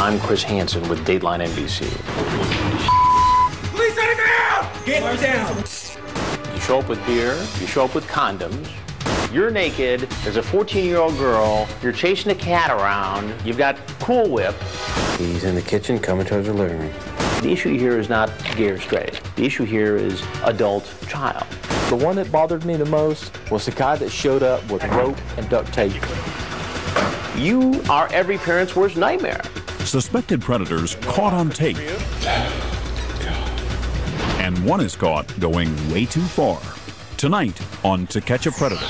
I'm Chris Hansen with Dateline NBC. Police on the ground! Get her down! You show up with beer, you show up with condoms, you're naked, there's a 14-year-old girl, you're chasing a cat around, you've got Cool Whip. He's in the kitchen coming towards the living room. The issue here is not gay or straight. The issue here is adult child. The one that bothered me the most was the guy that showed up with rope and duct tape. You are every parent's worst nightmare. Suspected predators caught on tape. And one is caught going way too far. Tonight on To Catch a Predator.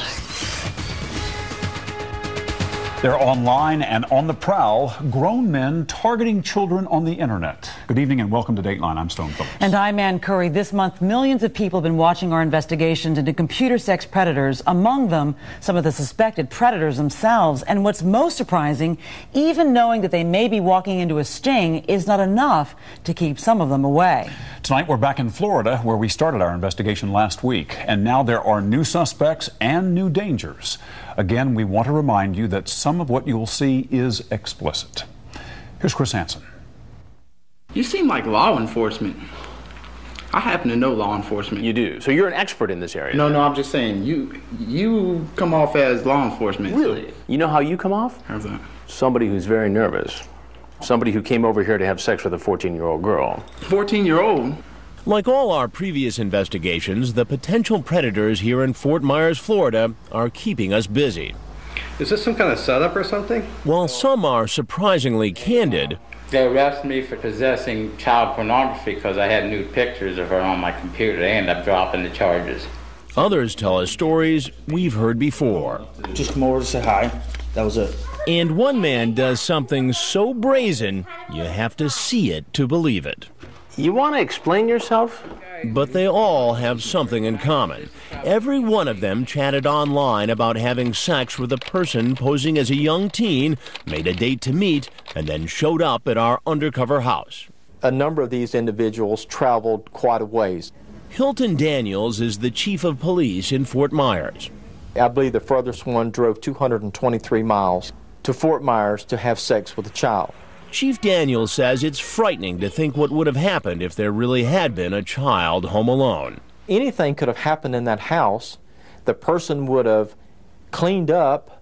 They're online and on the prowl, grown men targeting children on the internet. Good evening and welcome to Dateline. I'm Stone Phillips. And I'm Ann Curry. This month, millions of people have been watching our investigations into computer sex predators, among them some of the suspected predators themselves. And what's most surprising, even knowing that they may be walking into a sting is not enough to keep some of them away. Tonight we're back in Florida where we started our investigation last week. And now there are new suspects and new dangers. Again, we want to remind you that some of what you'll see is explicit. Here's Chris Hansen. You seem like law enforcement. I happen to know law enforcement. You do. So you're an expert in this area. No, I'm just saying, you come off as law enforcement. Really? You know how you come off? How's that? Somebody who's very nervous. Somebody who came over here to have sex with a 14-year-old girl. 14-year-old? Like all our previous investigations, the potential predators here in Fort Myers, Florida, are keeping us busy. Is this some kind of setup or something? While some are surprisingly candid, they arrested me for possessing child pornography because I had nude pictures of her on my computer. They ended up dropping the charges. Others tell us stories we've heard before. Just come over to say hi. That was it. And one man does something so brazen, you have to see it to believe it. You want to explain yourself? But they all have something in common. Every one of them chatted online about having sex with a person posing as a young teen, made a date to meet, and then showed up at our undercover house. A number of these individuals traveled quite a ways. Hilton Daniels is the chief of police in Fort Myers. I believe the furthest one drove 223 miles to Fort Myers to have sex with a child. Chief Daniels says it's frightening to think what would have happened if there really had been a child home alone. Anything could have happened in that house. The person would have cleaned up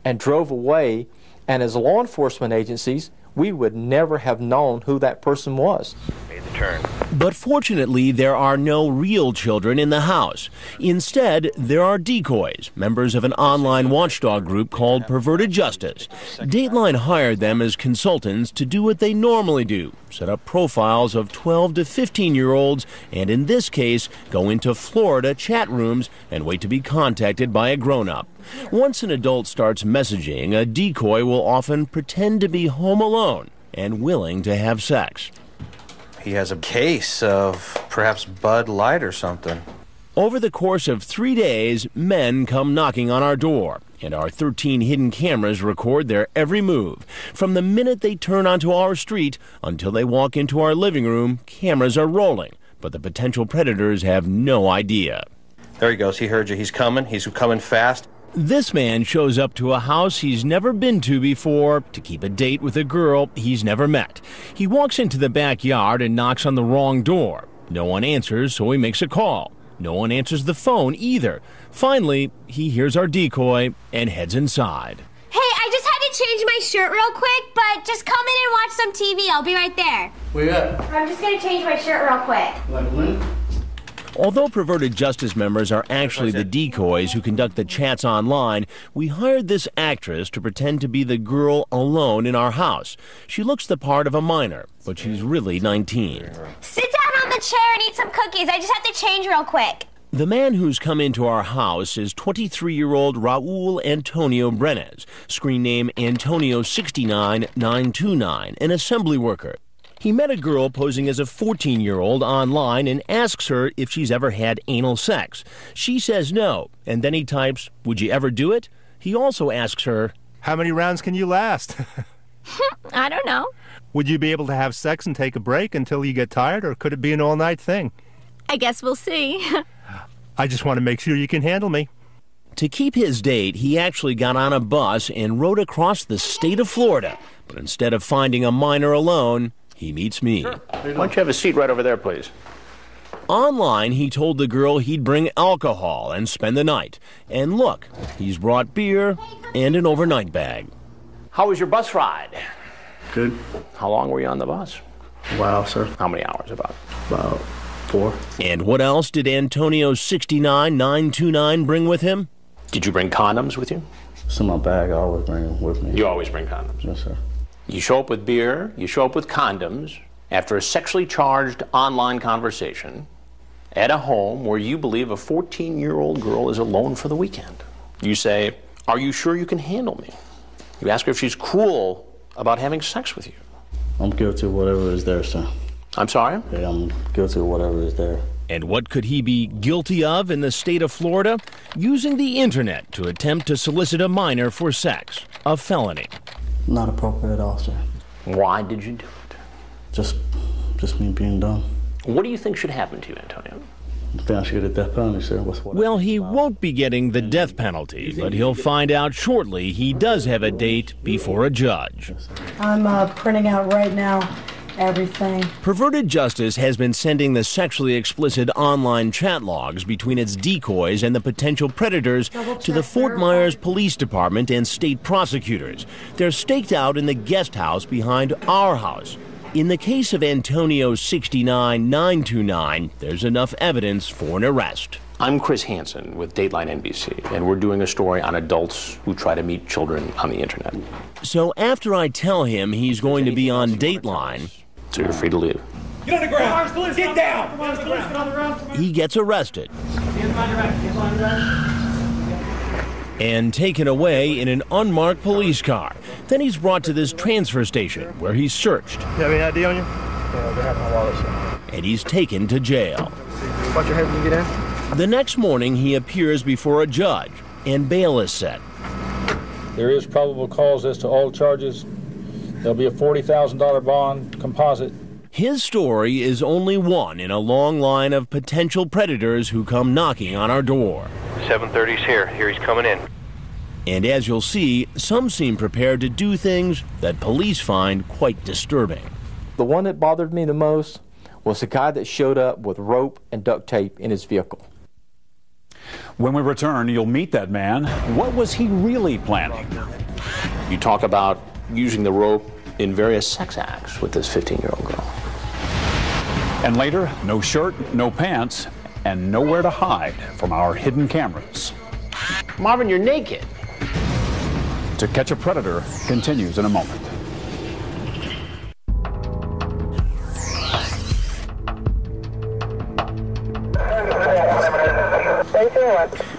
and drove away, and as law enforcement agencies, we would never have known who that person was. Made the turn. But fortunately, there are no real children in the house. Instead, there are decoys, members of an online watchdog group called Perverted Justice. Dateline hired them as consultants to do what they normally do, set up profiles of 12 to 15-year-olds, and in this case, go into Florida chat rooms and wait to be contacted by a grown-up. Once an adult starts messaging, a decoy will often pretend to be home alone and willing to have sex. He has a case of perhaps Bud Light or something. Over the course of 3 days, men come knocking on our door, and our 13 hidden cameras record their every move. From the minute they turn onto our street until they walk into our living room, cameras are rolling, but the potential predators have no idea. There he goes. He heard you. He's coming. He's coming fast. This man shows up to a house he's never been to before to keep a date with a girl he's never met. He walks into the backyard and knocks on the wrong door. No one answers, so he makes a call. No one answers the phone either. Finally, he hears our decoy and heads inside. Hey, I just had to change my shirt real quick, but just come in and watch some TV. I'll be right there. Where you at? I'm just going to change my shirt real quick. Although Perverted Justice members are actually the decoys who conduct the chats online, we hired this actress to pretend to be the girl alone in our house. She looks the part of a minor, but she's really 19. Sit down on the chair and eat some cookies. I just have to change real quick. The man who's come into our house is 23-year-old Raul Antonio Brenes, screen name Antonio69929, an assembly worker. He met a girl posing as a 14-year-old online and asks her if she's ever had anal sex. She says no, and then he types, "Would you ever do it?" He also asks her, "How many rounds can you last?" I don't know. Would you be able to have sex and take a break until you get tired, or could it be an all-night thing? I guess we'll see. I just want to make sure you can handle me. To keep his date, he actually got on a bus and rode across the state of Florida. But instead of finding a minor alone, he meets me. Sure. Why don't you have a seat right over there, please? Online, he told the girl he'd bring alcohol and spend the night. And look, he's brought beer and an overnight bag. How was your bus ride? Good. How long were you on the bus? Wow, sir. How many hours about? About 4. And what else did Antonio 69929 bring with him? Did you bring condoms with you? It's in my bag. I always bring them with me. You always bring condoms? Yes, sir. You show up with beer, you show up with condoms after a sexually charged online conversation at a home where you believe a 14-year-old girl is alone for the weekend. You say, "Are you sure you can handle me?" You ask her if she's cool about having sex with you. I'm guilty of whatever is there, sir. I'm sorry? Yeah, I'm guilty of whatever is there. And what could he be guilty of in the state of Florida? Using the internet to attempt to solicit a minor for sex. A felony. Not appropriate at all, sir. Why did you do it? Just me being dumb. What do you think should happen to you, Antonio? I think I should get a death penalty, sir. Well, he won't be getting the death penalty, but he'll find out shortly he does have a date before a judge. I'm printing out right now everything. Perverted Justice has been sending the sexually explicit online chat logs between its decoys and the potential predators to the Fort Myers Police Department and state prosecutors. They're staked out in the guest house behind our house. In the case of Antonio 69929, there's enough evidence for an arrest. I'm Chris Hansen with Dateline NBC, and we're doing a story on adults who try to meet children on the internet. So after I tell him he's going to be on Dateline, so you're free to leave. Get on the ground! Get down! He gets arrested and taken away in an unmarked police car. Then he's brought to this transfer station where he's searched. You have any ID on you? Yeah, they have my wallet, sir. And he's taken to jail. Watch your head when you get in. The next morning, he appears before a judge, and bail is set. There is probable cause as to all charges. There'll be a $40,000 bond composite. His story is only one in a long line of potential predators who come knocking on our door. 730's here. Here he's coming in. And as you'll see, some seem prepared to do things that police find quite disturbing. The one that bothered me the most was the guy that showed up with rope and duct tape in his vehicle. When we return, you'll meet that man. What was he really planning? You talk about using the rope in various sex acts with this 15-year-old girl. And later, no shirt, no pants, and nowhere to hide from our hidden cameras. Marvin, you're naked. To Catch a Predator continues in a moment.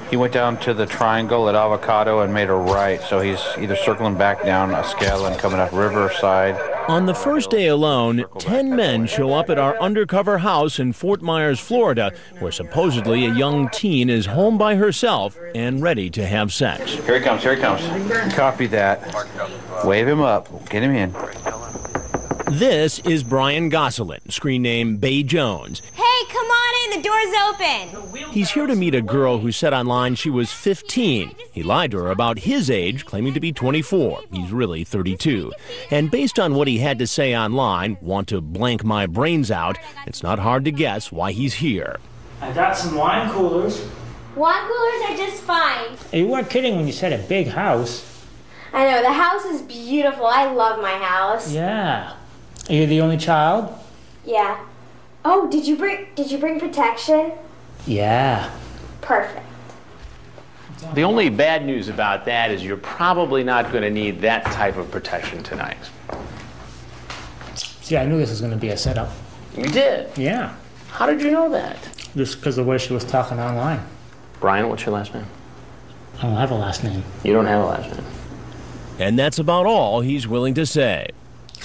He went down to the triangle at Avocado and made a right, so he's either circling back down Escala and coming up Riverside. On the first day alone, 10 men show up at our undercover house in Fort Myers, Florida, where supposedly a young teen is home by herself and ready to have sex. Here he comes, here he comes. Copy that. Wave him up. Get him in. This is Brian Gosselin, screen name Bay Jones. Hey, come on in. The door's open. He's here to meet a girl who said online she was 15. He lied to her about his age, claiming to be 24. He's really 32. And based on what he had to say online, want to blank my brains out, it's not hard to guess why he's here. I got some wine coolers. Wine coolers are just fine. You weren't kidding when you said a big house. I know, the house is beautiful. I love my house. Yeah. Are you the only child? Yeah. Oh, did you bring protection? Yeah. Perfect. The only bad news about that is you're probably not going to need that type of protection tonight. See, I knew this was going to be a setup. You did? Yeah. How did you know that? Just because of the way she was talking online. Brian, what's your last name? I don't have a last name. You don't have a last name. And that's about all he's willing to say.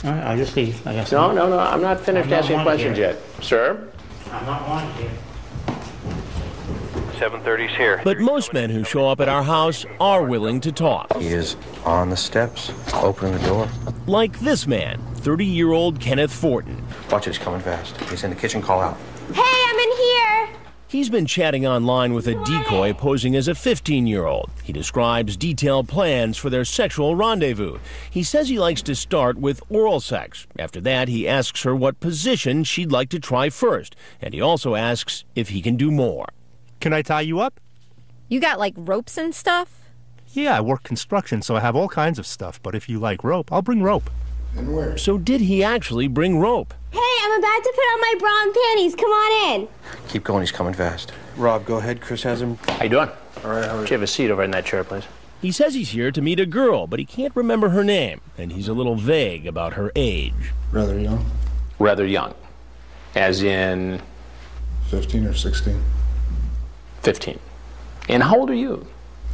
All right, I'll just leave, I guess. No, I'm not finished asking questions yet. Sir? I'm not wanted here. 730's here. But most men who show up at our house are willing to talk. He is on the steps, opening the door. Like this man, 30-year-old Kenneth Fortin. Watch it, he's coming fast. He's in the kitchen, call out. Hey, I'm in here. He's been chatting online with a decoy posing as a 15-year-old. He describes detailed plans for their sexual rendezvous. He says he likes to start with oral sex. After that, he asks her what position she'd like to try first. And he also asks if he can do more. Can I tie you up? You got, like, ropes and stuff? Yeah, I work construction, so I have all kinds of stuff. But if you like rope, I'll bring rope. And where? So did he actually bring rope? Hey, I'm about to put on my bra and panties. Come on in. Keep going, he's coming fast. Rob, go ahead. Chris has him. How you doing? All right, how are you? Could you have a seat over in that chair, please? He says he's here to meet a girl, but he can't remember her name, and he's a little vague about her age. Rather young. Rather young. As in? 15 or 16. 15. And how old are you?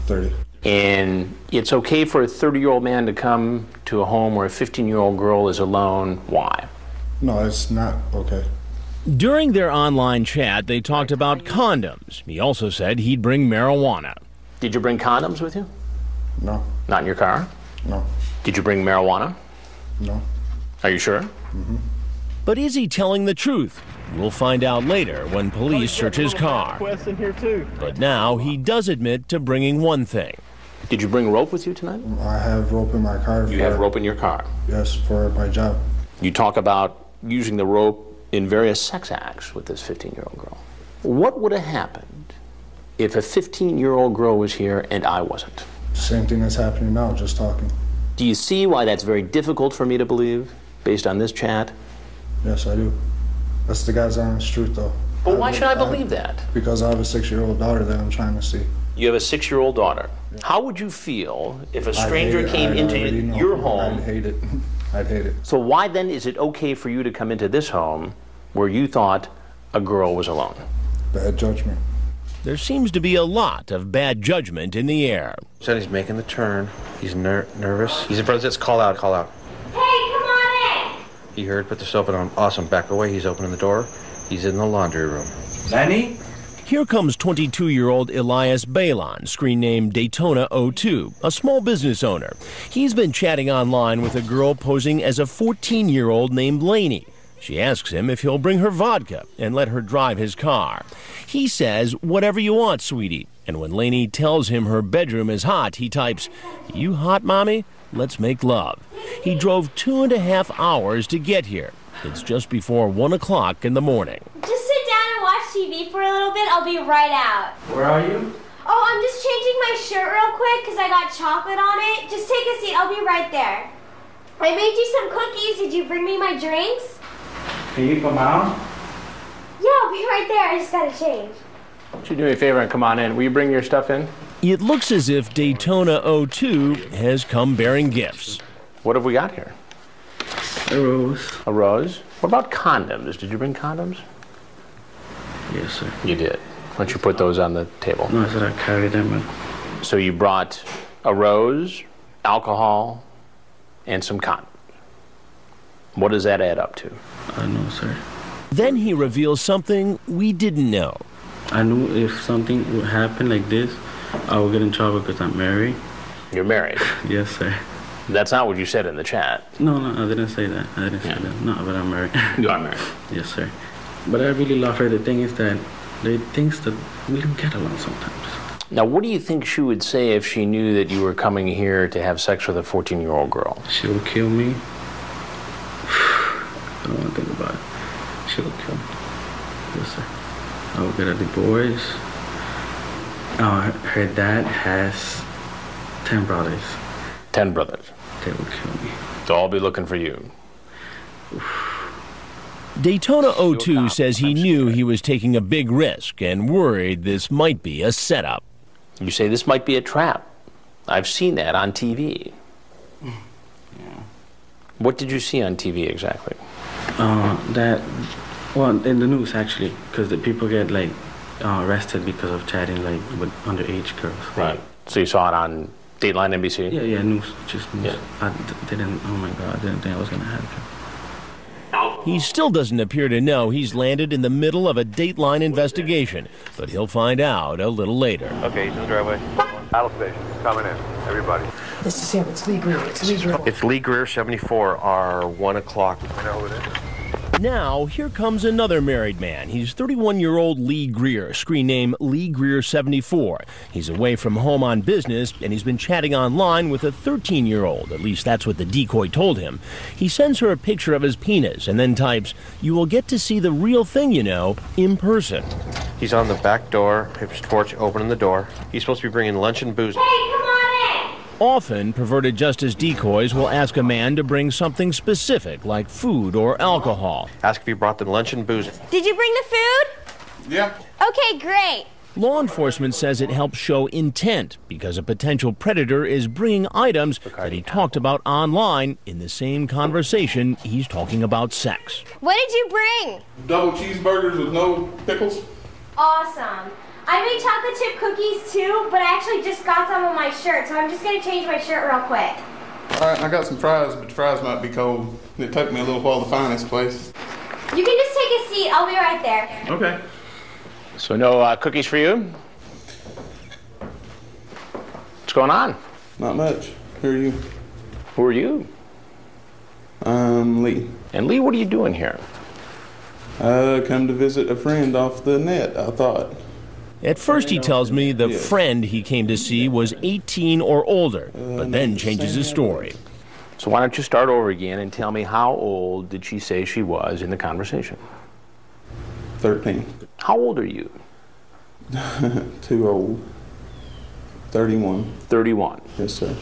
30. And it's okay for a 30-year-old man to come to a home where a 15-year-old girl is alone. Why? No, it's not okay. During their online chat, they talked about condoms. He also said he'd bring marijuana. Did you bring condoms with you? No. Not in your car? No. Did you bring marijuana? No. Are you sure? Mm-hmm. But is he telling the truth? We'll find out later when police search his car. But now he does admit to bringing one thing. Did you bring rope with you tonight? I have rope in my car. You have rope in your car? Yes, for my job. You talk about using the rope in various sex acts with this 15-year-old girl. What would have happened if a 15-year-old girl was here and I wasn't? Same thing that's happening now, just talking. Do you see why that's very difficult for me to believe, based on this chat? Yes, I do. That's the God's honest truth, though. But why should I believe that? Because I have a 6-year-old daughter that I'm trying to see. You have a 6-year-old daughter. Yeah. How would you feel if a stranger came into your home? I'd hate it. I'd hate it. So why then is it okay for you to come into this home where you thought a girl was alone? Bad judgment. There seems to be a lot of bad judgment in the air. Said he's making the turn. He's nervous. He's in front of this. Call out, call out. Hey, come on in. He heard, put the soap on. Awesome, back away. He's opening the door. He's in the laundry room. Lenny? Here comes 22-year-old Elias Balon, screen name Daytona02, a small business owner. He's been chatting online with a girl posing as a 14-year-old named Lainey. She asks him if he'll bring her vodka and let her drive his car. He says, "Whatever you want, sweetie." And when Lainey tells him her bedroom is hot, he types, "You hot, mommy? Let's make love." He drove 2.5 hours to get here. It's just before 1 o'clock in the morning. Just sit down and watch TV for a little bit. I'll be right out. Where are you? Oh, I'm just changing my shirt real quick because I got chocolate on it. Just take a seat. I'll be right there. I made you some cookies. Did you bring me my drinks? Can you come out? Yeah, I'll be right there. I just gotta change. Why don't you do me a favor and come on in? Will you bring your stuff in? It looks as if Daytona02 has come bearing gifts. What have we got here? A rose. A rose? What about condoms? Did you bring condoms? Yes, sir. You did. Why don't you put those on the table? No, I said I carried them. So you brought a rose, alcohol, and some condoms. What does that add up to? I know, sir. Then he reveals something we didn't know. I knew if something would happen like this, I would get in trouble because I'm married. You're married? Yes, sir. That's not what you said in the chat. No, I didn't say that. I didn't say that. No, but I'm married. You are married? Yes, sir. But I really love her. The thing is that they think that we don't get along sometimes. Now, what do you think she would say if she knew that you were coming here to have sex with a 14-year-old girl? She would kill me. I don't want to think about it. She would kill me. Yes, sir. I would get a divorce. Her dad has 10 brothers. 10 brothers? They would kill me. They'll all be looking for you. Daytona02 says he knew he was taking a big risk and worried this might be a setup. You say this might be a trap. I've seen that on TV. Yeah. What did you see on TV exactly? Well, in the news actually, because the people get like arrested because of chatting like with underage girls. Right. So you saw it on Dateline NBC? Yeah, news, just news. Yeah. I didn't, oh my God, I didn't think I was going to happen. He still doesn't appear to know he's landed in the middle of a Dateline investigation, but he'll find out a little later. Okay, he's in the driveway. Battle station, coming in. Everybody. This is him. It's Lee Greer. It's Lee Greer. It's Lee Greer, 74, our 1 o'clock. I know who it is. Now, here comes another married man. He's 31-year-old Lee Greer, screen name Lee Greer 74. He's away from home on business, and he's been chatting online with a 13-year-old. At least that's what the decoy told him. He sends her a picture of his penis and then types, "You will get to see the real thing, you know, in person." He's on the back door, his porch, opening the door. He's supposed to be bringing lunch and booze. Hey, come on in! Often, perverted justice decoys will ask a man to bring something specific, like food or alcohol. Ask if he brought them lunch and booze. Did you bring the food? Yeah. Okay, great. Law enforcement says it helps show intent because a potential predator is bringing items that he talked about online in the same conversation he's talking about sex. What did you bring? Double cheeseburgers with no pickles. Awesome. I made chocolate chip cookies too, but I actually just got some on my shirt, so I'm just going to change my shirt real quick. All right, I got some fries, but the fries might be cold. It took me a little while to find this place. You can just take a seat. I'll be right there. Okay. So no cookies for you? What's going on? Not much. Who are you? Who are you? I'm Lee. And Lee, what are you doing here? Come to visit a friend off the net, I thought. At first, he tells me the friend he came to see was 18 or older, but then changes his story. So why don't you start over again and tell me how old did she say she was in the conversation? 13. How old are you? Too old. 31. 31. Yes, sir.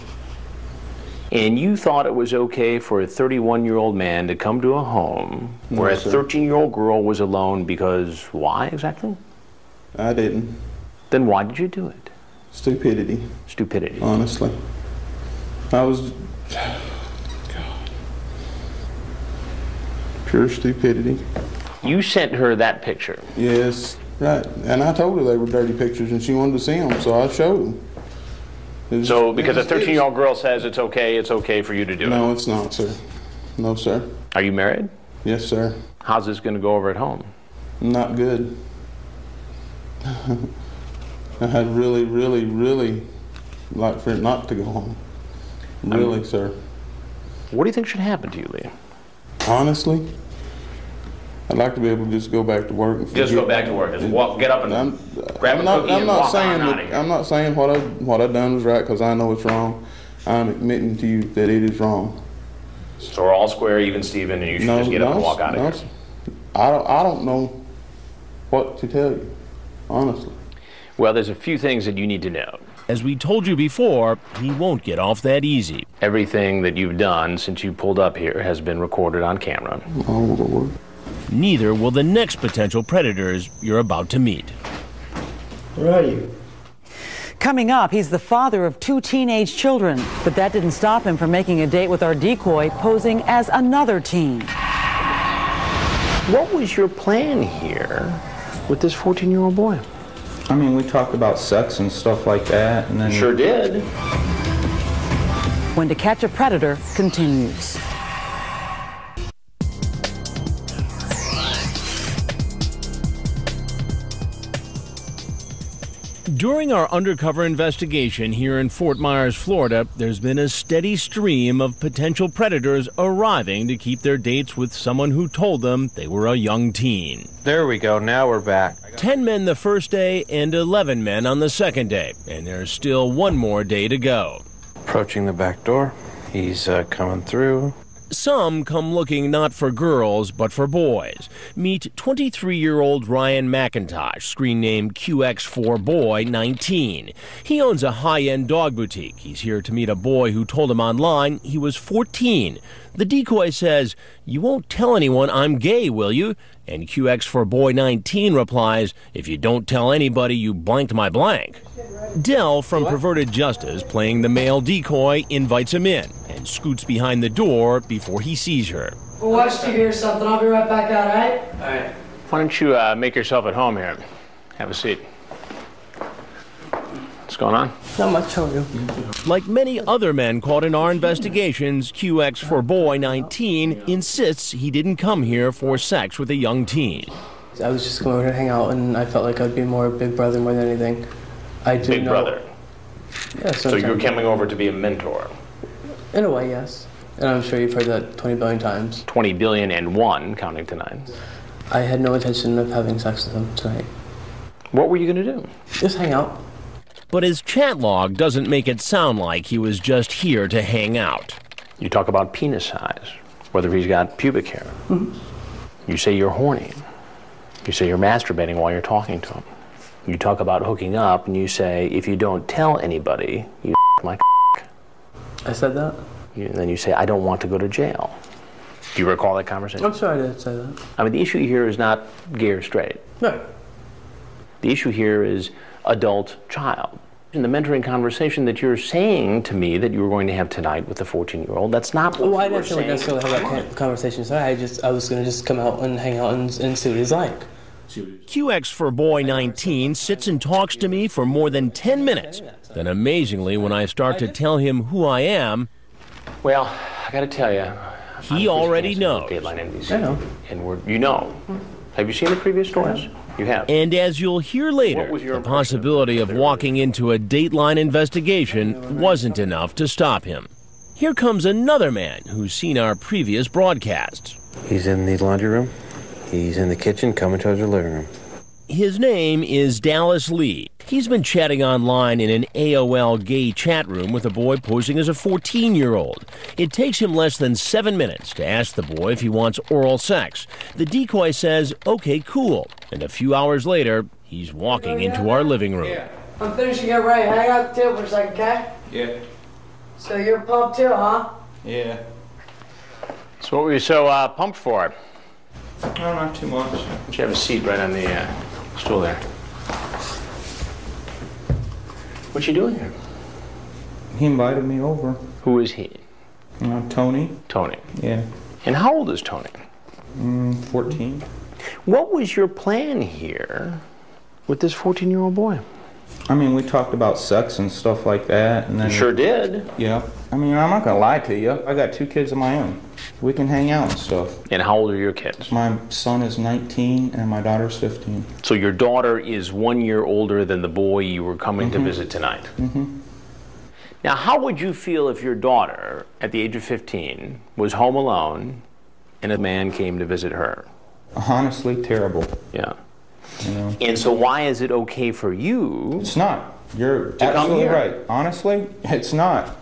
And you thought it was okay for a 31-year-old man to come to a home where a 13-year-old girl was alone because why exactly? I didn't. Then why did you do it? Stupidity. Stupidity. Honestly. I was... God. Pure stupidity. You sent her that picture? Yes, right. And I told her they were dirty pictures and she wanted to see them, so I showed them. So because a 13-year-old girl says it's okay for you to do it? No, it's not, sir. No, sir. Are you married? Yes, sir. How's this going to go over at home? Not good. I had really like for it not to go home. Really, sir. What do you think should happen to you, Lee? Honestly, I'd like to be able to just go back to work. And just go back to work. Just walk, get up and grab a cookie and walk on out of here. I'm not saying what I've done was right because I know it's wrong. I'm admitting to you that it is wrong. So we're all square, even Steven, and you should just get up and walk out of here. I don't know what to tell you, honestly. Well, there's a few things that you need to know. As we told you before, he won't get off that easy. Everything that you've done since you pulled up here has been recorded on camera. Oh, Lord. Neither will the next potential predators you're about to meet. Where are you? Coming up, he's the father of 2 teenage children, but that didn't stop him from making a date with our decoy, posing as another teen. What was your plan here with this 14-year-old boy? I mean, we talked about sex and stuff like that, and then... Sure did. When To Catch a Predator continues. During our undercover investigation here in Fort Myers, Florida, there's been a steady stream of potential predators arriving to keep their dates with someone who told them they were a young teen. There we go. Now we're back. 10 men the first day and 11 men on the second day, and there's still one more day to go. Approaching the back door. He's coming through. Some come looking not for girls, but for boys. Meet 23-year-old Ryan McIntosh, screen name QX4Boy, 19. He owns a high-end dog boutique. He's here to meet a boy who told him online he was 14. The decoy says, "You won't tell anyone I'm gay, will you?" And QX4Boy 19 replies, "If you don't tell anybody, you blanked my blank." Dell from Perverted Justice, playing the male decoy, invites him in and scoots behind the door before he sees her. We'll watch TV or something. I'll be right back out, all right? All right. Why don't you make yourself at home here? Have a seat. What's going on? Not much, how are you? Like many other men caught in our investigations, QX4Boy 19 insists he didn't come here for sex with a young teen. I was just going over to hang out, and I felt like I'd be more big brother more than anything. I do brother? Yeah, so you're coming over to be a mentor? In a way, yes. And I'm sure you've heard that 20 billion times. 20 billion and one, counting tonight. I had no intention of having sex with him tonight. What were you going to do? Just hang out. But his chat log doesn't make it sound like he was just here to hang out. You talk about penis size, whether he's got pubic hair. You say you're horny. You say you're masturbating while you're talking to him. You talk about hooking up, and you say, if you don't tell anybody, you my I said that? And then you say, I don't want to go to jail. Do you recall that conversation? I'm sorry I did say that. I mean, the issue here is not gay or straight. No. The issue here is adult-child. In the mentoring conversation that you're saying to me that you were going to have tonight with the 14-year-old, that's not what I you were didn't think necessarily have that conversation. So I was going to just come out and hang out and see what he's like. QX for Boy 19 sits and talks to me for more than 10 minutes. Then amazingly, when I start to tell him who I am, well, I got to tell you, he already knows. Dateline NBC. I know. And you know. Have you seen the previous stories? You have. And as you'll hear later, the possibility of walking into a Dateline investigation wasn't enough to stop him. Here comes another man who's seen our previous broadcasts. He's in the laundry room. He's in the kitchen, coming towards the living room. His name is Dallas Lee. He's been chatting online in an AOL gay chat room with a boy posing as a 14-year-old. It takes him less than 7 minutes to ask the boy if he wants oral sex. The decoy says, okay, cool. And a few hours later, he's walking into our living room. Yeah. I'm finishing up right. Hang out the table for a second, okay? Yeah. So you're pumped too, huh? Yeah. So what were you so pumped for? Oh, not too much. Why don't you have a seat right on the stool there? What you doing here? He invited me over. Who is he? Tony. Tony. Yeah. And how old is Tony? 14. What was your plan here with this 14-year-old boy? I mean, we talked about sex and stuff like that. And then, you sure did. Yeah. I mean, I'm not going to lie to you. I got 2 kids of my own. We can hang out and stuff. And how old are your kids? My son is 19 and my daughter's 15. So your daughter is 1 year older than the boy you were coming to visit tonight. Now, how would you feel if your daughter, at the age of 15, was home alone and a man came to visit her? Honestly, terrible. Yeah. You know? And so why is it okay for you? It's not. You're absolutely right. Honestly, it's not.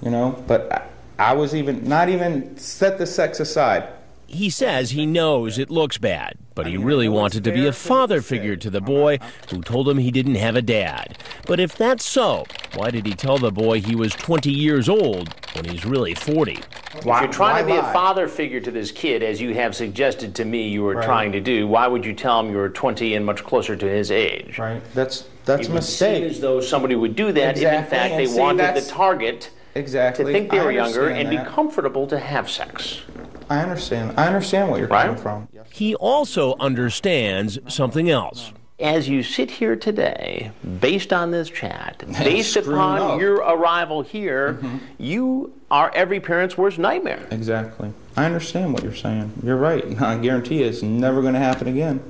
You know, but I was not even set the sex aside. He says he knows it looks bad, but he really wanted to be a father figure to the boy who told him he didn't have a dad. But if that's so, why did he tell the boy he was 20 years old when he's really 40? If you're trying to be a father figure to this kid, as you have suggested to me you were trying to do, why would you tell him you were 20 and much closer to his age? Right. That's a mistake. It would seem as though somebody would do that if in fact they wanted the target to think they were younger and be comfortable to have sex. I understand. I understand what you're coming from. He also understands something else. As you sit here today, based on this chat, based upon your arrival here, you are every parent's worst nightmare. Exactly. I understand what you're saying. You're right. I guarantee it's never going to happen again.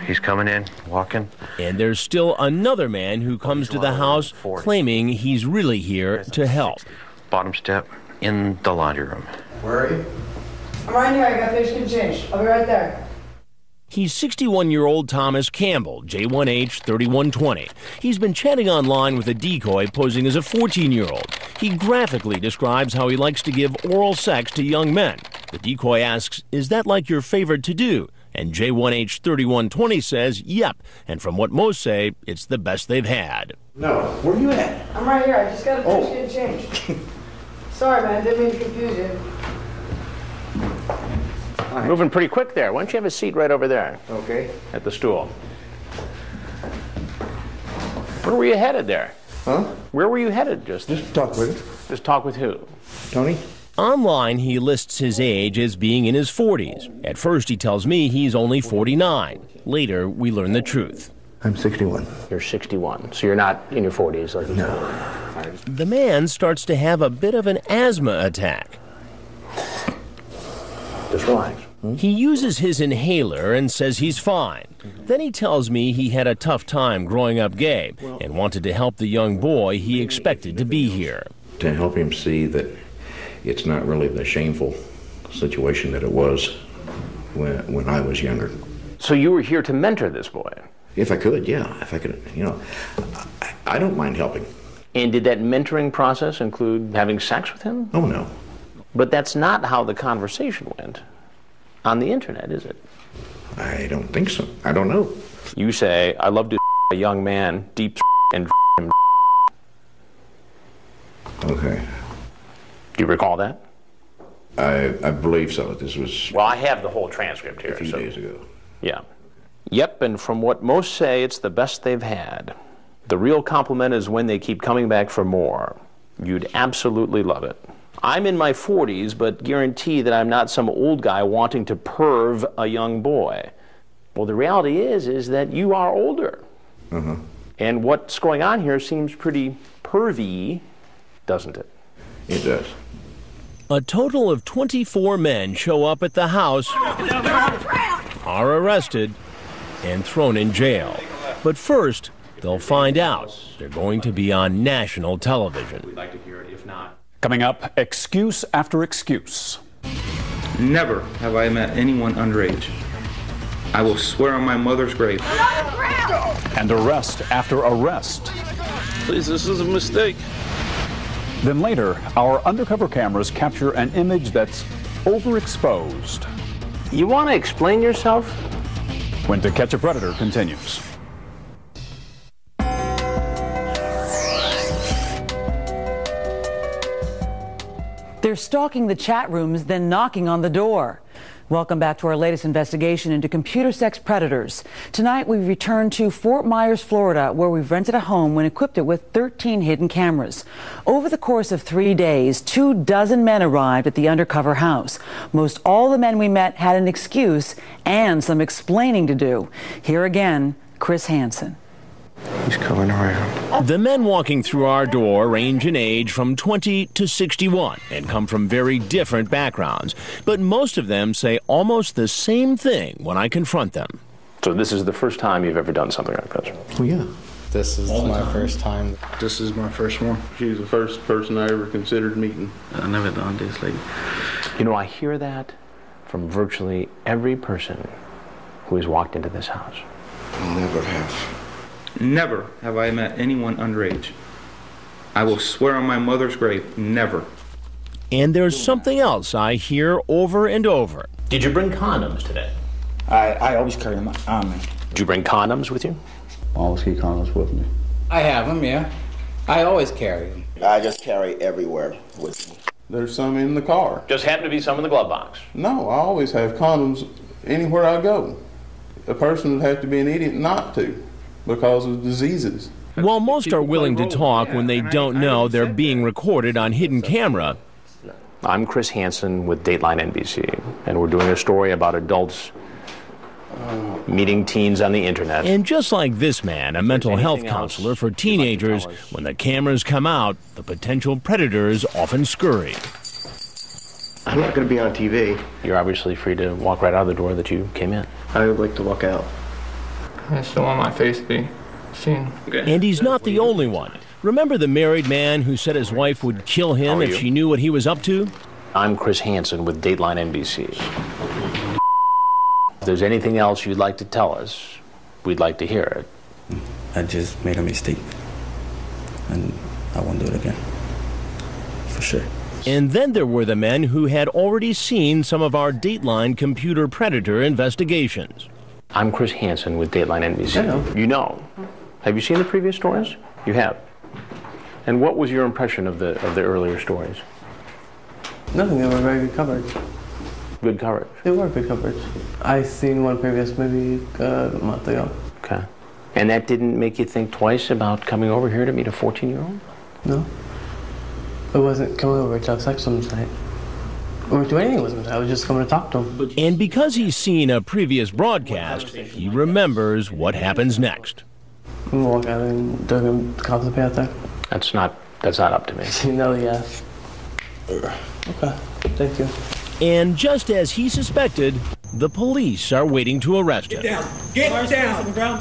He's coming in, walking. And there's still another man who comes to the house claiming he's really here to help. Bottom step in the laundry room. Where are you? I'm right here. I got fish and change. I'll be right there. He's 61-year-old Thomas Campbell, J1H 3120. He's been chatting online with a decoy posing as a 14-year-old. He graphically describes how he likes to give oral sex to young men. The decoy asks, is that like your favorite to do? And J1H 3120 says, yep. And from what most say, it's the best they've had. No, where are you at? I'm right here. I just got to finish getting changed. Sorry, man. Didn't mean to confuse you. Moving pretty quick there. Why don't you have a seat right over there? Okay. At the stool. Where were you headed there? Huh? Where were you headed just talk with him. Just talk with who? Tony. Online, he lists his age as being in his 40s. At first, he tells me he's only 49. Later, we learn the truth. I'm 61. You're 61, so you're not in your 40s. Like no. The man starts to have a bit of an asthma attack. Just relax. He uses his inhaler and says he's fine. Then he tells me he had a tough time growing up gay and wanted to help the young boy he expected to be here. To help him see that it's not really the shameful situation that it was when I was younger. So you were here to mentor this boy? If I could, yeah. If I could, I don't mind helping. And did that mentoring process include having sex with him? Oh, no. But that's not how the conversation went on the internet, is it? I don't think so. I don't know. You say, I love to a young man, deep and him. Okay. Do you recall that? I believe so. This was... Well, I have the whole transcript here. A few days ago. Yeah. Yep, and from what most say, it's the best they've had. The real compliment is when they keep coming back for more. You'd absolutely love it. I'm in my 40s, but guarantee that I'm not some old guy wanting to perv a young boy. Well, the reality is that you are older. Uh-huh. And what's going on here seems pretty pervy, doesn't it? It does. A total of 24 men show up at the house, are arrested, and thrown in jail. But first, they'll find out they're going to be on national television. We'd like to hear it, if not. Coming up, excuse after excuse. Never have I met anyone underage. I will swear on my mother's grave. And arrest after arrest. Please, this is a mistake. Then later, our undercover cameras capture an image that's overexposed. You want to explain yourself? When To Catch a Predator continues. They're stalking the chat rooms, then knocking on the door. Welcome back to our latest investigation into computer sex predators. Tonight we return to Fort Myers, Florida, where we've rented a home and equipped it with 13 hidden cameras. Over the course of 3 days, 24 men arrived at the undercover house. Most all the men we met had an excuse and some explaining to do. Here again, Chris Hansen. He's coming around. The men walking through our door range in age from 20 to 61 and come from very different backgrounds. But most of them say almost the same thing when I confront them. So this is the first time you've ever done something like this? Oh, yeah. This is my first time. This is my first one. She's the first person I ever considered meeting. I never done this, like. You know, I hear that from virtually every person who has walked into this house. Never have. Never have I met anyone underage. I will swear on my mother's grave, never. And there's something else I hear over and over. Did you bring condoms today? I always carry them on me. Did you bring condoms with you? I always keep condoms with me. I have them, yeah. I always carry them. I just carry everywhere with me. There's some in the car. Just happened to be some in the glove box. No, I always have condoms anywhere I go. A person would have to be an idiot not to, because of diseases. While most are willing to talk when they don't know they're being recorded on hidden camera. I'm Chris Hansen with Dateline NBC, and we're doing a story about adults meeting teens on the internet. And just like this man, a mental health counselor for teenagers, when the cameras come out, the potential predators often scurry. I'm not going to be on TV. You're obviously free to walk right out of the door that you came in. I would like to walk out. I just don't want my face to be seen. And he's not the only one. Remember the married man who said his wife would kill him if she knew what he was up to? I'm Chris Hansen with Dateline NBC. If there's anything else you'd like to tell us, we'd like to hear it. I just made a mistake. And I won't do it again. For sure. And then there were the men who had already seen some of our Dateline computer predator investigations. I'm Chris Hansen with Dateline NBC. I know. You know. Have you seen the previous stories? You have. And what was your impression of the earlier stories? Nothing, they were very good coverage. Good coverage? They were good coverage. I seen one previous, maybe a month ago. Okay. And that didn't make you think twice about coming over here to meet a 14-year-old? No. It wasn't coming over to have sex with him tonight. Or do anything with him. I was just coming to talk to him. And because he's seen a previous broadcast, he remembers what happens next. I'm gonna walk out and they're gonna cop the path there. That's not up to me. No, yeah. Okay, thank you. And just as he suspected, the police are waiting to arrest him. Get down! Get down!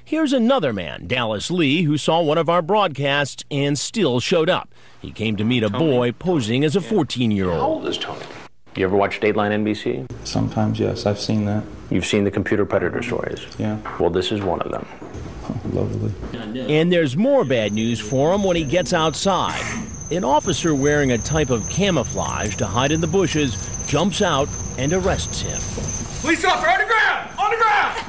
Here's another man, Dallas Lee, who saw one of our broadcasts and still showed up. He came to meet a boy posing as a 14-year-old. How old is Tony? You ever watch Dateline NBC? Sometimes, yes. I've seen that. You've seen the computer predator stories? Yeah. Well, this is one of them. Oh, lovely. And there's more bad news for him when he gets outside. An officer wearing a type of camouflage to hide in the bushes jumps out and arrests him. Police officer, on the ground! On the ground!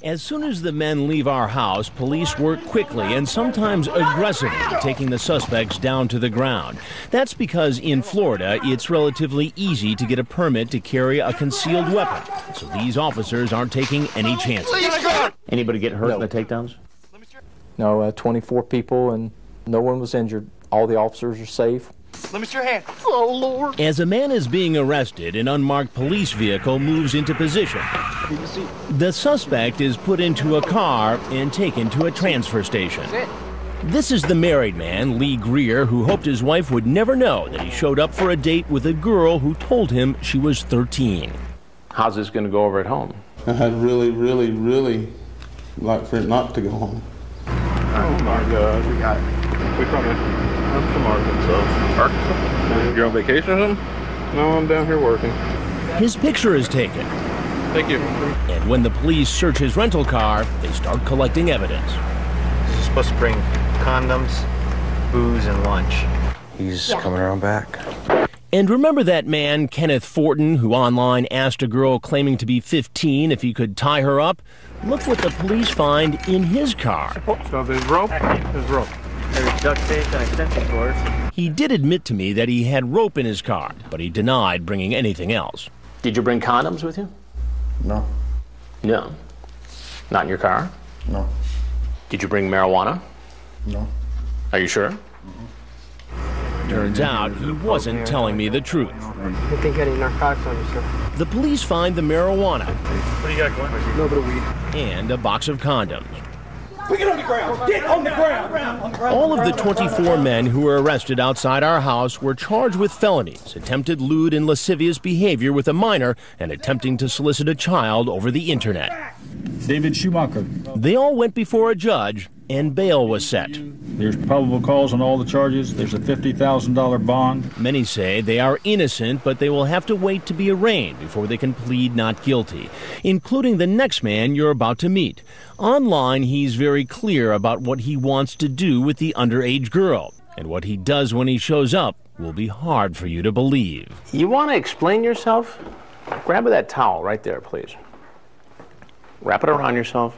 As soon as the men leave our house, police work quickly and sometimes aggressively, taking the suspects down to the ground. That's because in Florida, it's relatively easy to get a permit to carry a concealed weapon. So these officers aren't taking any chances. Anybody get hurt in the takedowns? No, 24 people and no one was injured. All the officers are safe. Let me see your hand. Oh, Lord. As a man is being arrested, an unmarked police vehicle moves into position. The suspect is put into a car and taken to a transfer station. This is the married man, Lee Greer, who hoped his wife would never know that he showed up for a date with a girl who told him she was 13. How's this going to go over at home? I'd really like for it not to go home. Oh my God, we got it. We I'm from Arkansas. Arkansas? You're on vacation or something? No, I'm down here working. His picture is taken. Thank you. And when the police search his rental car, they start collecting evidence. This is supposed to bring condoms, booze, and lunch. He's coming around back. And remember that man, Kenneth Fortin, who online asked a girl claiming to be 15 if he could tie her up? Look what the police find in his car. So there's rope? There's rope. There's duct tape and extension cords. He did admit to me that he had rope in his car, but he denied bringing anything else. Did you bring condoms with you? No. No. Not in your car? No. Did you bring marijuana? No. Are you sure? Turns out he wasn't telling me the truth. I think any narcotics on you, sir. The police find the marijuana. What do you got going? No bit of weed. And a box of condoms. Get on the ground! Get on the ground! All of the 24 men who were arrested outside our house were charged with felonies, attempted lewd and lascivious behavior with a minor, and attempting to solicit a child over the internet. David Schumacher. They all went before a judge, and bail was set. There's probable cause on all the charges. There's a $50,000 bond. Many say they are innocent, but they will have to wait to be arraigned before they can plead not guilty, including the next man you're about to meet. Online, he's very clear about what he wants to do with the underage girl, and what he does when he shows up will be hard for you to believe. You want to explain yourself? Grab that towel right there, please. Wrap it around yourself,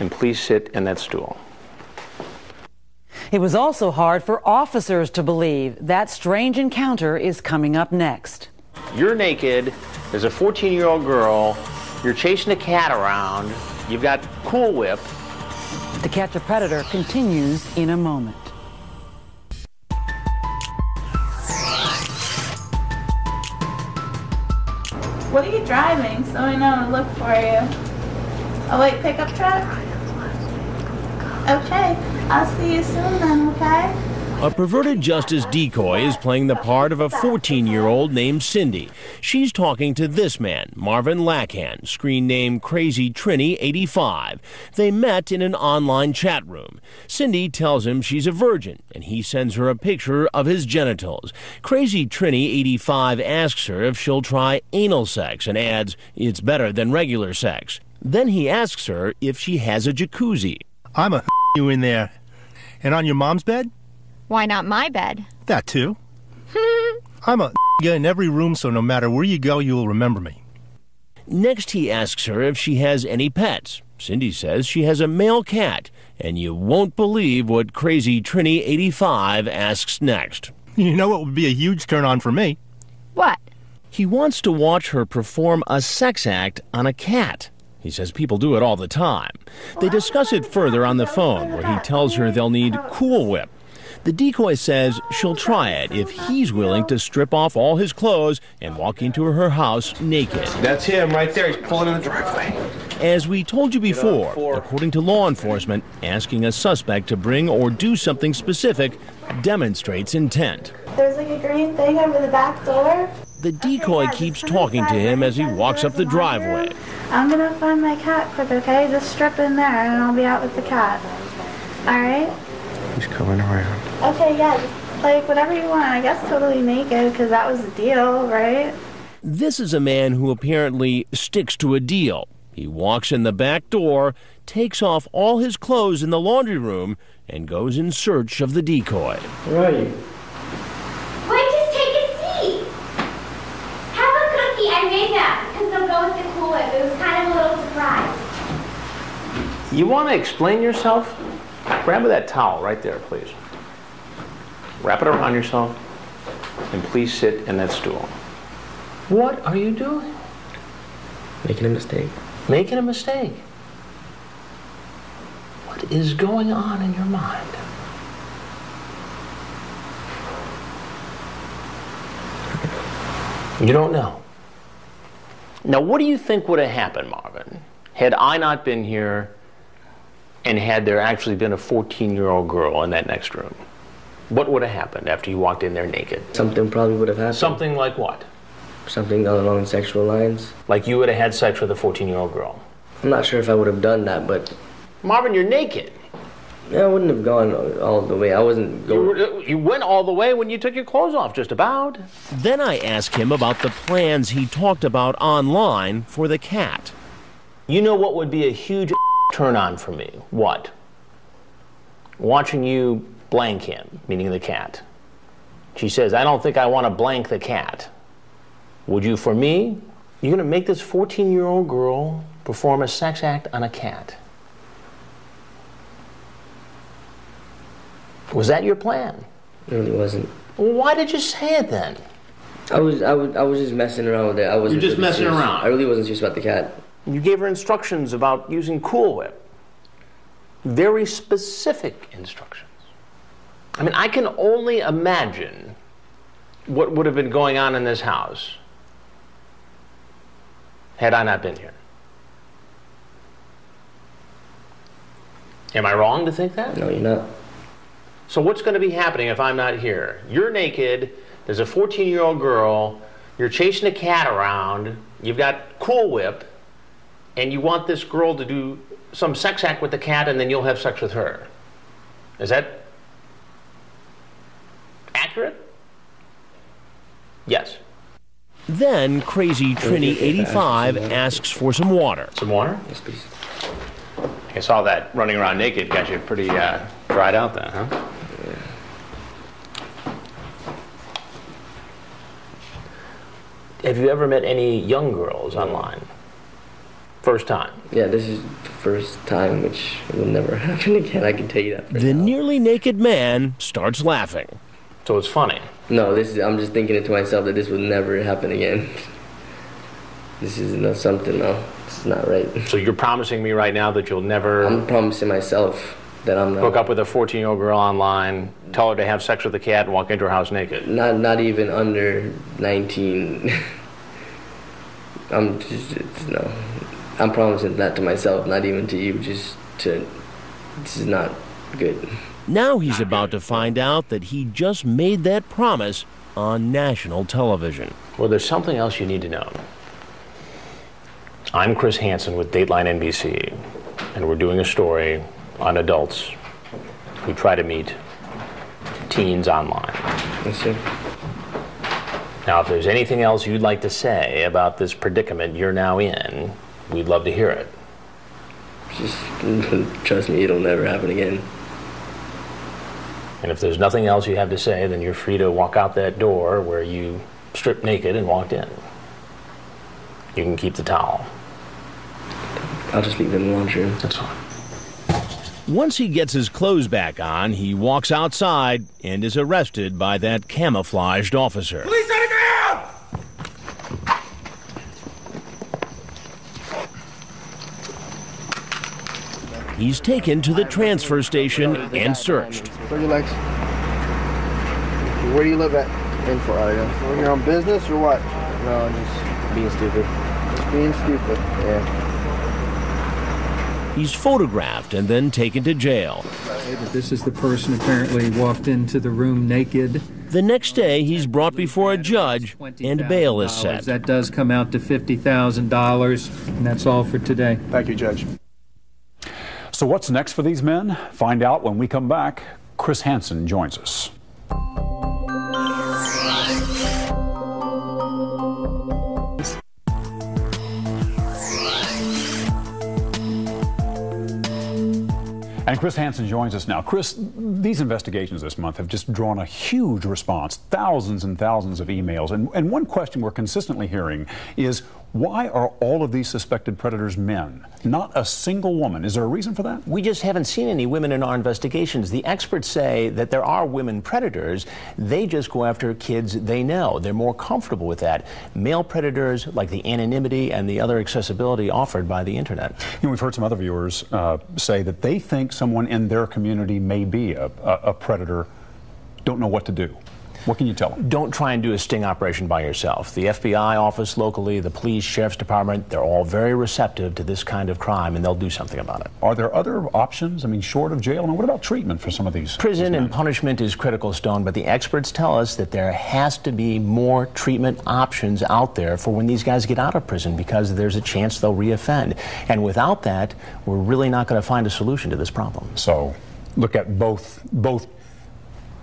and please sit in that stool. It was also hard for officers to believe that strange encounter is coming up next. You're naked, there's a 14-year-old girl, you're chasing a cat around, you've got Cool Whip. To Catch a Predator continues in a moment. What are you driving so I know to look for you? A white pickup truck? Okay, I'll see you soon then, okay? A perverted justice decoy is playing the part of a 14-year-old named Cindy. She's talking to this man, Marvin Lackhan, screen name Crazy Trini 85. They met in an online chat room. Cindy tells him she's a virgin, and he sends her a picture of his genitals. Crazy Trini 85 asks her if she'll try anal sex and adds, it's better than regular sex. Then he asks her if she has a jacuzzi. I'm a you in there. And on your mom's bed? Why not my bed? That too. I'm a in every room, so no matter where you go, you'll remember me. Next, he asks her if she has any pets. Cindy says she has a male cat, and you won't believe what Crazy Trini 85 asks next. You know what would be a huge turn-on for me? What? He wants to watch her perform a sex act on a cat. He says people do it all the time. They discuss it further on the phone, where he tells her they'll need Cool Whip. The decoy says she'll try it if he's willing to strip off all his clothes and walk into her house naked. That's him right there. He's pulling in the driveway. As we told you before, according to law enforcement, asking a suspect to bring or do something specific demonstrates intent. There's like a green thing over the back door. The decoy keeps talking to him as he walks up the driveway. I'm gonna find my cat quick, okay? Just strip in there and I'll be out with the cat. Alright? He's coming around. Okay, yeah, just like whatever you want. I guess totally naked, because that was the deal, right? This is a man who apparently sticks to a deal. He walks in the back door, takes off all his clothes in the laundry room, and goes in search of the decoy. Where are you? Wait, just take a seat. Have a cookie. I made that because they'll go with the Cool Whip. It was kind of a little surprise. You want to explain yourself? Grab that towel right there, please. Wrap it around yourself, and please sit in that stool. What are you doing? Making a mistake. Making a mistake? What is going on in your mind? You don't know. Now, what do you think would have happened, Marvin, had I not been here and had there actually been a 14-year-old girl in that next room? What would have happened after you walked in there naked? Something probably would have happened. Something like what? Something along sexual lines. Like you would have had sex with a 14-year-old girl? I'm not sure if I would have done that, but... Marvin, you're naked. Yeah, I wouldn't have gone all the way. I wasn't going... You went all the way when you took your clothes off, just about. Then I ask him about the plans he talked about online for the cat. You know what would be a huge turn-on for me? What? Watching you blank him, meaning the cat. She says, I don't think I want to blank the cat. Would you for me? You're going to make this 14-year-old girl perform a sex act on a cat. Was that your plan? It really wasn't. Well, why did you say it then? I was just messing around with it. I wasn't. You're just messing serious. around. I really wasn't serious about the cat. You gave her instructions about using Cool Whip. Very specific instructions. I mean, I can only imagine what would have been going on in this house had I not been here. Am I wrong to think that? No, you're not. So what's going to be happening if I'm not here? You're naked, there's a 14-year-old girl, you're chasing a cat around, you've got Cool Whip, and you want this girl to do some sex act with the cat, and then you'll have sex with her. Is that accurate? Yes. Then Crazy Trini 85 asks for some water. Some water? Yes, please. I guess all that running around naked got you pretty dried out then, huh? Yeah. Have you ever met any young girls online? First time? Yeah, this is the first time, which will never happen again. I can tell you that. The nearly naked man starts laughing. So it's funny? No, I'm just thinking it to myself that this will never happen again. This is something, no. It's not right. So you're promising me right now that you'll never... I'm promising myself that I'm not... Hook up with a 14-year-old girl online, tell her to have sex with a cat, and walk into her house naked? Not even under 19. No. I'm promising that to myself, not even to you, this is not good. Now he's about to find out that he just made that promise on national television. Well, there's something else you need to know. I'm Chris Hansen with Dateline NBC, and we're doing a story on adults who try to meet teens online. Yes, sir. Now, if there's anything else you'd like to say about this predicament you're now in, we'd love to hear it. Just trust me, it'll never happen again. And if there's nothing else you have to say, then you're free to walk out that door where you stripped naked and walked in. You can keep the towel. I'll just leave it in the laundry room. That's fine. Once he gets his clothes back on, he walks outside and is arrested by that camouflaged officer. Police on the ground! He's taken to the transfer station and searched. Where your legs? Where do you live at? In Fort Lauderdale. For your own business or what? No, just being stupid. Just being stupid. Yeah. He's photographed and then taken to jail. This is the person apparently walked into the room naked. The next day, he's brought before a judge and bail is set. That does come out to $50,000, and that's all for today. Thank you, Judge. So what's next for these men? Find out when we come back. Chris Hansen joins us. And Chris Hansen joins us now. Chris, these investigations this month have just drawn a huge response, thousands and thousands of emails. And one question we're consistently hearing is, why are all of these suspected predators men? Not a single woman. Is there a reason for that? We just haven't seen any women in our investigations. The experts say that there are women predators. They just go after kids they know. They're more comfortable with that. Male predators like the anonymity and the other accessibility offered by the internet. You know, we've heard some other viewers say that they think someone in their community may be a predator, don't know what to do. What can you tell them? Don't try and do a sting operation by yourself. The FBI office locally, the police, sheriff's department, they're all very receptive to this kind of crime, and they'll do something about it. Are there other options? I mean, short of jail? And what about treatment for some of these? Prison and punishment is critical, Stone, but the experts tell us that there has to be more treatment options out there for when these guys get out of prison, because there's a chance they'll reoffend. And without that, we're really not going to find a solution to this problem. So look at both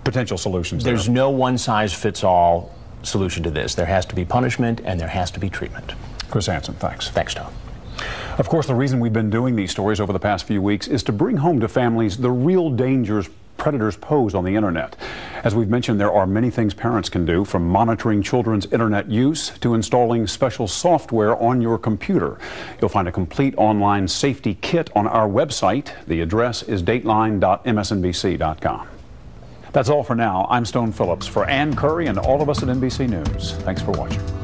potential solutions. There's no one-size-fits-all solution to this. There has to be punishment and there has to be treatment. Chris Hansen, thanks. Thanks, Tom. Of course, the reason we've been doing these stories over the past few weeks is to bring home to families the real dangers predators pose on the internet. As we've mentioned, there are many things parents can do, from monitoring children's internet use to installing special software on your computer. You'll find a complete online safety kit on our website. The address is dateline.msnbc.com. That's all for now. I'm Stone Phillips. For Ann Curry and all of us at NBC News, thanks for watching.